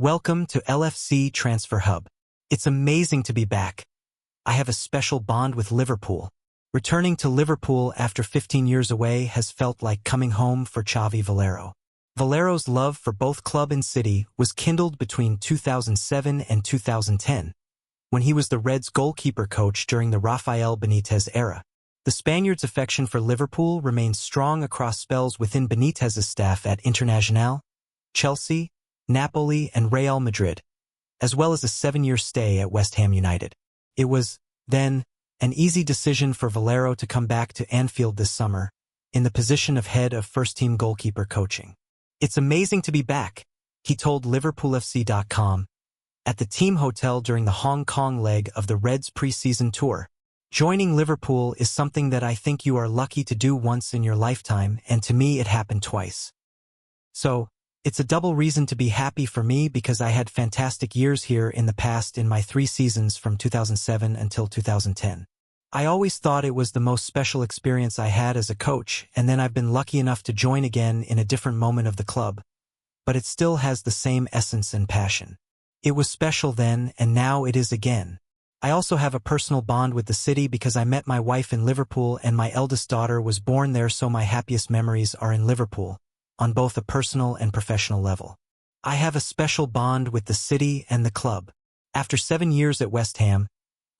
Welcome to LFC Transfer Hub. It's amazing to be back. I have a special bond with Liverpool. Returning to Liverpool after 15 years away has felt like coming home for Xavi Valero. Valero's love for both club and city was kindled between 2007 and 2010, when he was the Reds' goalkeeper coach during the Rafael Benitez era. The Spaniard's affection for Liverpool remained strong across spells within Benitez's staff at Internacional, Chelsea, Napoli, and Real Madrid, as well as a 7-year stay at West Ham United. It was, then, an easy decision for Valero to come back to Anfield this summer, in the position of head of first-team goalkeeper coaching. "It's amazing to be back," he told LiverpoolFC.com, at the team hotel during the Hong Kong leg of the Reds' pre-season tour. "Joining Liverpool is something that I think you are lucky to do once in your lifetime, and to me it happened twice. So, it's a double reason to be happy for me because I had fantastic years here in the past in my 3 seasons from 2007 until 2010. I always thought it was the most special experience I had as a coach, and then I've been lucky enough to join again in a different moment of the club. But it still has the same essence and passion. It was special then, and now it is again. I also have a personal bond with the city because I met my wife in Liverpool and my eldest daughter was born there, so my happiest memories are in Liverpool, on both a personal and professional level. I have a special bond with the city and the club." After 7 years at West Ham,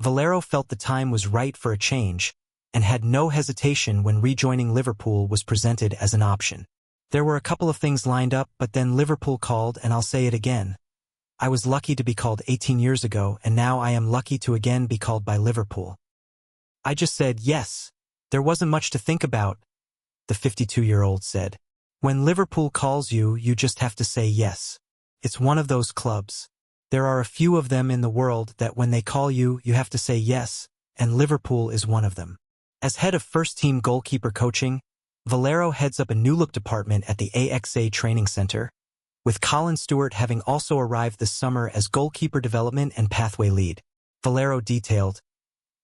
Valero felt the time was right for a change, and had no hesitation when rejoining Liverpool was presented as an option. "There were a couple of things lined up, but then Liverpool called, and I'll say it again. I was lucky to be called 18 years ago, and now I am lucky to again be called by Liverpool. I just said yes. There wasn't much to think about," the 52-year-old said. "When Liverpool calls you, you just have to say yes. It's one of those clubs. There are a few of them in the world that when they call you, you have to say yes, and Liverpool is one of them." As head of first-team goalkeeper coaching, Valero heads up a new-look department at the AXA Training Center, with Colin Stewart having also arrived this summer as goalkeeper development and pathway lead. Valero detailed,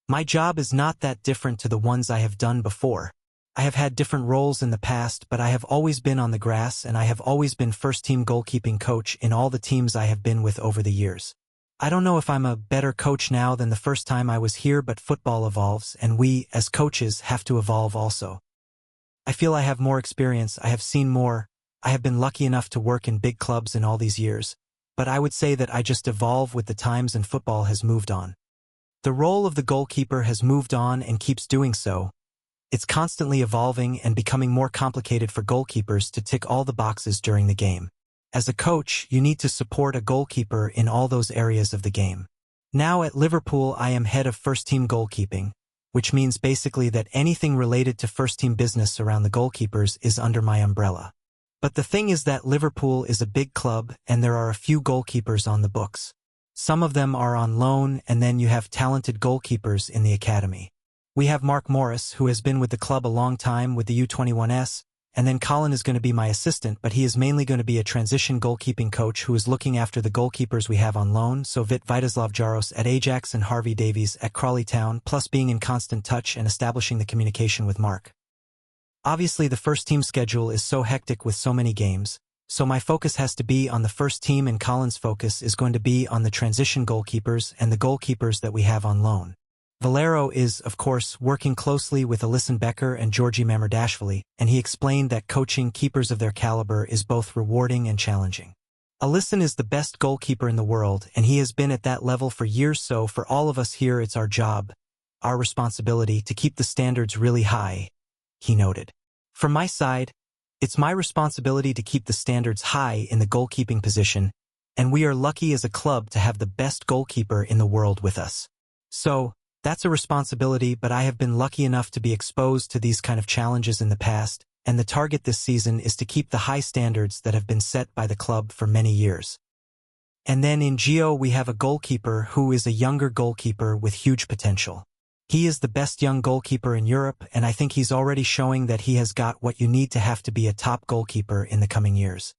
"My job is not that different to the ones I have done before. I have had different roles in the past, but I have always been on the grass, and I have always been first-team goalkeeping coach in all the teams I have been with over the years. I don't know if I'm a better coach now than the first time I was here, but football evolves, and we, as coaches, have to evolve also. I feel I have more experience, I have seen more, I have been lucky enough to work in big clubs in all these years, but I would say that I just evolve with the times and football has moved on. The role of the goalkeeper has moved on and keeps doing so. It's constantly evolving and becoming more complicated for goalkeepers to tick all the boxes during the game. As a coach, you need to support a goalkeeper in all those areas of the game. Now at Liverpool, I am head of first-team goalkeeping, which means basically that anything related to first-team business around the goalkeepers is under my umbrella. But the thing is that Liverpool is a big club and there are a few goalkeepers on the books. Some of them are on loan, and then you have talented goalkeepers in the academy. We have Mark Morris, who has been with the club a long time with the U21s, and then Colin is going to be my assistant, but he is mainly going to be a transition goalkeeping coach who is looking after the goalkeepers we have on loan, so Vitaslav Jaros at Ajax and Harvey Davies at Crawley Town, plus being in constant touch and establishing the communication with Mark. Obviously, the first team schedule is so hectic with so many games, so my focus has to be on the first team, and Colin's focus is going to be on the transition goalkeepers and the goalkeepers that we have on loan. Valero is, of course, working closely with Alison Becker and Georgi Mamardashvili, and he explained that coaching keepers of their caliber is both rewarding and challenging. Alison is the best goalkeeper in the world, and he has been at that level for years, so for all of us here it's our job, our responsibility to keep the standards really high, he noted. From my side, it's my responsibility to keep the standards high in the goalkeeping position, and we are lucky as a club to have the best goalkeeper in the world with us. So, that's a responsibility, but I have been lucky enough to be exposed to these kind of challenges in the past, and the target this season is to keep the high standards that have been set by the club for many years. And then in Gio we have a goalkeeper who is a younger goalkeeper with huge potential. He is the best young goalkeeper in Europe, and I think he's already showing that he has got what you need to have to be a top goalkeeper in the coming years.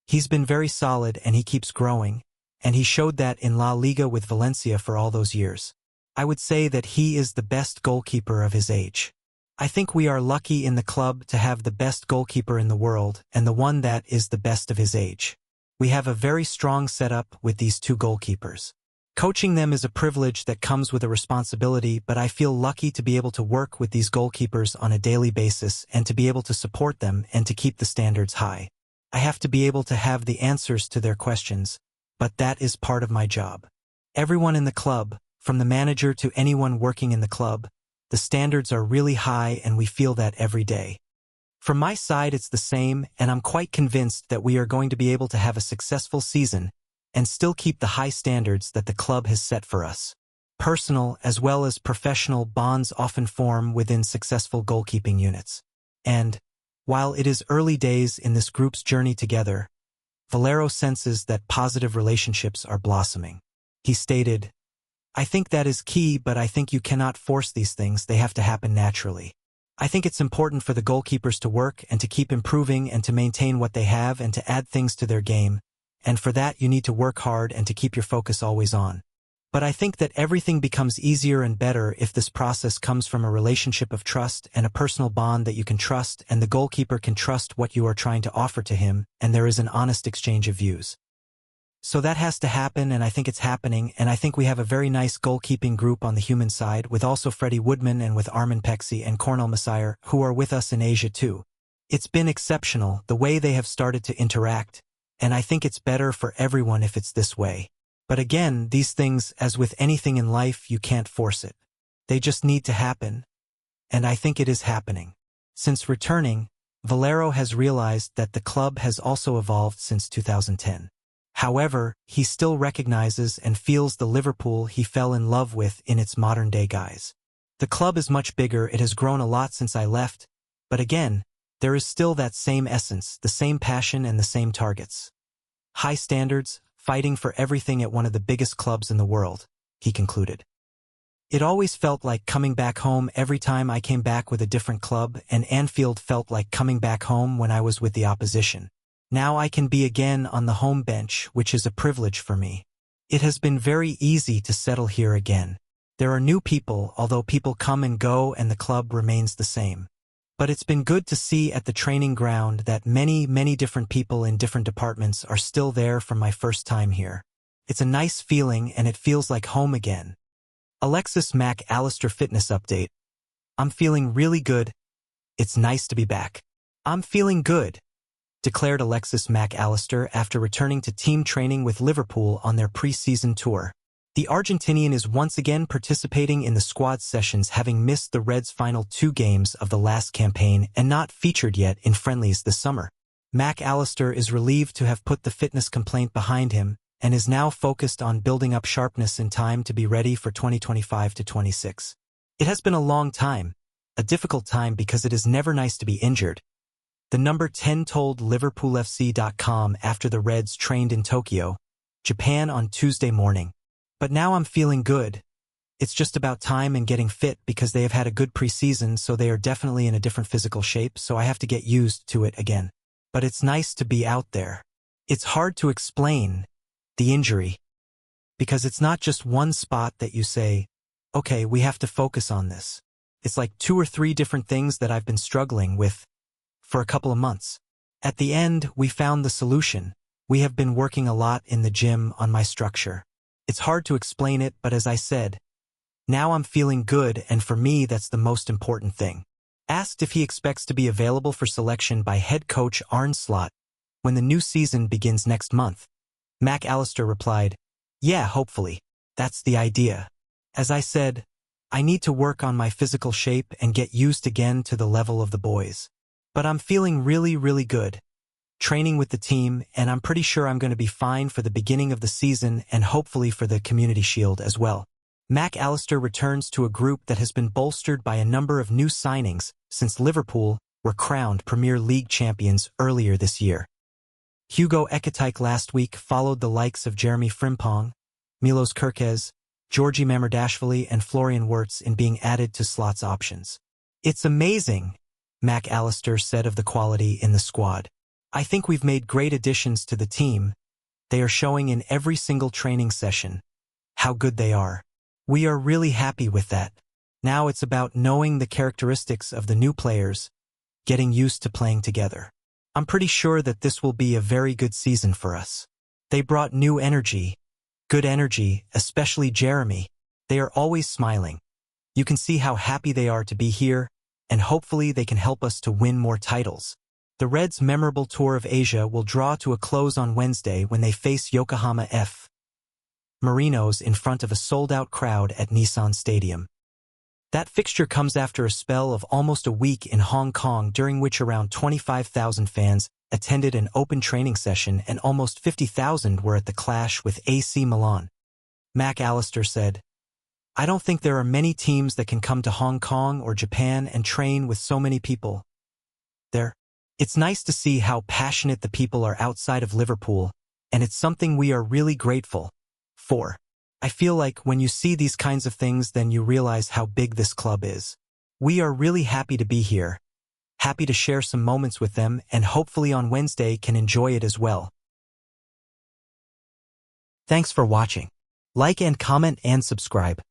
He's been very solid and he keeps growing, and he showed that in La Liga with Valencia for all those years. I would say that he is the best goalkeeper of his age. I think we are lucky in the club to have the best goalkeeper in the world and the one that is the best of his age. We have a very strong setup with these two goalkeepers. Coaching them is a privilege that comes with a responsibility, but I feel lucky to be able to work with these goalkeepers on a daily basis and to be able to support them and to keep the standards high. I have to be able to have the answers to their questions, but that is part of my job. Everyone in the club, from the manager to anyone working in the club, the standards are really high and we feel that every day. From my side it's the same, and I'm quite convinced that we are going to be able to have a successful season and still keep the high standards that the club has set for us. Personal as well as professional bonds often form within successful goalkeeping units. And, while it is early days in this group's journey together, Valero senses that positive relationships are blossoming. He stated, "I think that is key, but I think you cannot force these things, they have to happen naturally. I think it's important for the goalkeepers to work and to keep improving and to maintain what they have and to add things to their game, and for that you need to work hard and to keep your focus always on. But I think that everything becomes easier and better if this process comes from a relationship of trust and a personal bond that you can trust and the goalkeeper can trust what you are trying to offer to him, and there is an honest exchange of views. So that has to happen, and I think it's happening, and I think we have a very nice goalkeeping group on the human side with also Freddie Woodman and with Armin Pexi and Cornel Messier, who are with us in Asia too. It's been exceptional, the way they have started to interact, and I think it's better for everyone if it's this way. But again, these things, as with anything in life, you can't force it. They just need to happen, and I think it is happening. Since returning, Valero has realized that the club has also evolved since 2010. However, he still recognizes and feels the Liverpool he fell in love with in its modern-day guise. The club is much bigger, it has grown a lot since I left, but again, there is still that same essence, the same passion and the same targets. High standards, fighting for everything at one of the biggest clubs in the world, he concluded. It always felt like coming back home every time I came back with a different club, and Anfield felt like coming back home when I was with the opposition. Now I can be again on the home bench, which is a privilege for me. It has been very easy to settle here again. There are new people, although people come and go and the club remains the same. But it's been good to see at the training ground that many different people in different departments are still there from my first time here. It's a nice feeling and it feels like home again. Alexis Mac Allister fitness update. I'm feeling really good. It's nice to be back. I'm feeling good, declared Alexis Mac Allister after returning to team training with Liverpool on their pre-season tour. The Argentinian is once again participating in the squad sessions, having missed the Reds' final 2 games of the last campaign and not featured yet in friendlies this summer. Mac Allister is relieved to have put the fitness complaint behind him and is now focused on building up sharpness in time to be ready for 2025-26. It has been a long time, a difficult time because it is never nice to be injured. The number 10 told LiverpoolFC.com after the Reds trained in Tokyo, Japan on Tuesday morning. But now I'm feeling good. It's just about time and getting fit because they have had a good preseason, so they are definitely in a different physical shape, so I have to get used to it again. But it's nice to be out there. It's hard to explain the injury because it's not just one spot that you say, okay, we have to focus on this. It's like 2 or 3 different things that I've been struggling with for a couple of months. At the end, we found the solution. We have been working a lot in the gym on my structure. It's hard to explain it, but as I said, now I'm feeling good, and for me that's the most important thing. Asked if he expects to be available for selection by head coach Arne Slot when the new season begins next month, Mac Allister replied, "Yeah, hopefully. That's the idea. As I said, I need to work on my physical shape and get used again to the level of the boys. But I'm feeling really good. Training with the team, and I'm pretty sure I'm going to be fine for the beginning of the season and hopefully for the Community Shield as well." Mac Allister returns to a group that has been bolstered by a number of new signings since Liverpool were crowned Premier League champions earlier this year. Hugo Ekitike last week followed the likes of Jeremy Frimpong, Milos Kerkez, Georgi Mamardashvili and Florian Wirtz in being added to Slot's options. "It's amazing," Mac Allister said of the quality in the squad. "I think we've made great additions to the team. They are showing in every single training session how good they are. We are really happy with that. Now it's about knowing the characteristics of the new players, getting used to playing together. I'm pretty sure that this will be a very good season for us. They brought new energy, good energy, especially Jeremy. They are always smiling. You can see how happy they are to be here, and hopefully they can help us to win more titles. The Reds' memorable tour of Asia will draw to a close on Wednesday when they face Yokohama F. Marinos in front of a sold-out crowd at Nissan Stadium. That fixture comes after a spell of almost a week in Hong Kong, during which around 25,000 fans attended an open training session and almost 50,000 were at the clash with AC Milan. Allister said, "I don't think there are many teams that can come to Hong Kong or Japan and train with so many people there. It's nice to see how passionate the people are outside of Liverpool, and it's something we are really grateful for. I feel like when you see these kinds of things, then you realize how big this club is. We are really happy to be here, happy to share some moments with them, and hopefully on Wednesday can enjoy it as well." Thanks for watching. Like and comment and subscribe.